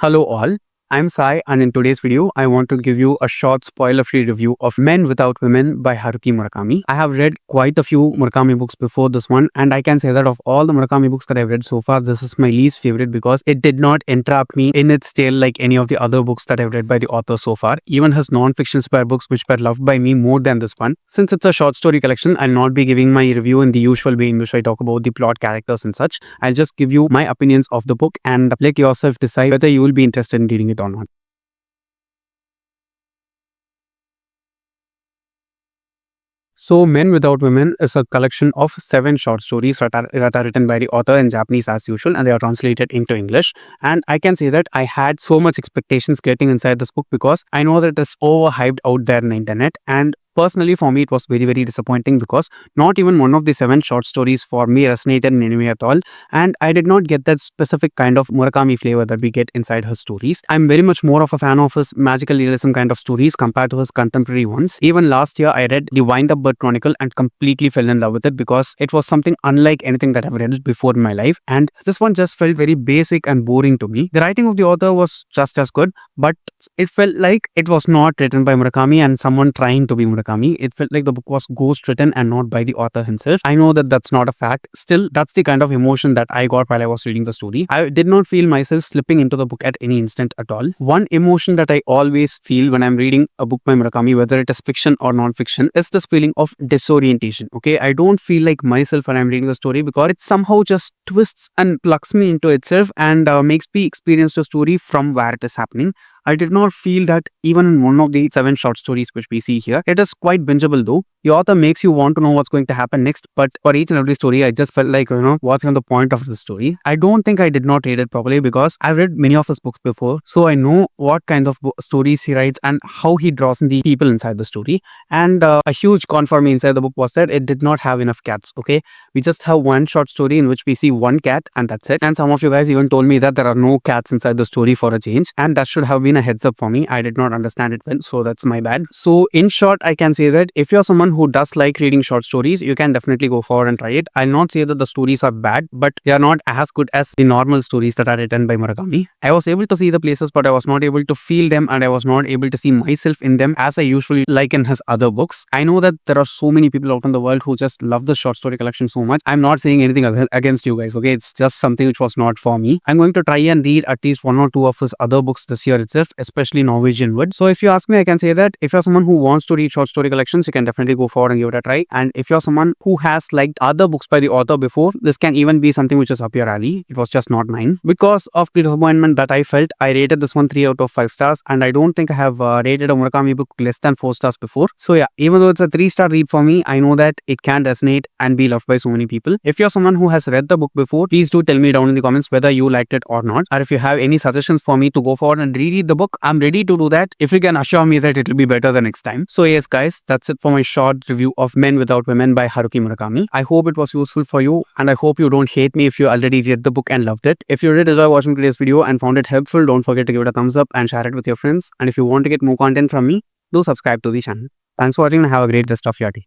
Hello all, I'm Sai and in today's video I want to give you a short spoiler-free review of Men Without Women by Haruki Murakami. I have read quite a few Murakami books before this one and I can say that of all the Murakami books that I've read so far, this is my least favorite because it did not entrap me in its tale like any of the other books that I've read by the author so far. Even his non-fiction spare books which were loved by me more than this one. Since it's a short story collection, I'll not be giving my review in the usual way in which I talk about the plot, characters and such. I'll just give you my opinions of the book and let yourself decide whether you will be interested in reading it or not. So, Men Without Women is a collection of 7 short stories that are written by the author in Japanese as usual and they are translated into English. And I can say that I had so much expectations getting inside this book because I know that it's overhyped out there in the internet. And personally, for me, it was very disappointing because not even one of the 7 short stories for me resonated in any way at all. And I did not get that specific kind of Murakami flavor that we get inside her stories. I'm very much more of a fan of his magical realism kind of stories compared to his contemporary ones. Even last year, I read The Wind Up Bird Chronicle and completely fell in love with it because it was something unlike anything that I've read before in my life. And this one just felt very basic and boring to me. The writing of the author was just as good, but it felt like it was not written by Murakami and someone trying to be Murakami. It felt like the book was ghost written and not by the author himself. I know that that's not a fact. Still, that's the kind of emotion that I got while I was reading the story. I did not feel myself slipping into the book at any instant at all. One emotion that I always feel when I'm reading a book by Murakami, whether it is fiction or non-fiction, is this feeling of disorientation. Okay, I don't feel like myself when I'm reading the story because it somehow just twists and plucks me into itself and makes me experience the story from where it is happening. I did not feel that even in one of the 7 short stories which we see here. It is quite bingeable though. The author makes you want to know what's going to happen next, but for each and every story, I just felt like, what's the point of the story? I don't think I did not read it properly because I've read many of his books before, so I know what kinds of stories he writes and how he draws in the people inside the story. And a huge con for me inside the book was that it did not have enough cats, okay? We just have one short story in which we see one cat and that's it. And some of you guys even told me that there are no cats inside the story for a change, and that should have been a heads up for me. I did not understand it well, so that's my bad. So in short, I can say that if you're someone who does like reading short stories, you can definitely go forward and try it. I'll not say that the stories are bad, but they are not as good as the normal stories that are written by Murakami. I was able to see the places, but I was not able to feel them and I was not able to see myself in them as I usually like in his other books. I know that there are so many people out in the world who just love the short story collection so much. I'm not saying anything against you guys, okay? It's just something which was not for me. I'm going to try and read at least 1 or 2 of his other books this year itself, especially Norwegian Wood. So if you ask me, I can say that if you're someone who wants to read short story collections, you can definitely go forward and give it a try. And if you're someone who has liked other books by the author before, this can even be something which is up your alley. It was just not mine. Because of the disappointment that I felt, I rated this one 3 out of 5 stars, and I don't think I have rated a Murakami book less than 4 stars before. So yeah, even though it's a 3-star read for me, I know that it can resonate and be loved by so many people. If you're someone who has read the book before, please do tell me down in the comments whether you liked it or not, or if you have any suggestions for me to go forward and reread the book. I'm ready to do that if you can assure me that it will be better the next time. So yes guys, that's it for my short review of Men Without Women by Haruki Murakami. I hope it was useful for you and I hope you don't hate me if you already read the book and loved it. If you did enjoy watching today's video and found it helpful, don't forget to give it a thumbs up and share it with your friends. And if you want to get more content from me, do subscribe to the channel. Thanks for watching and have a great rest of your day.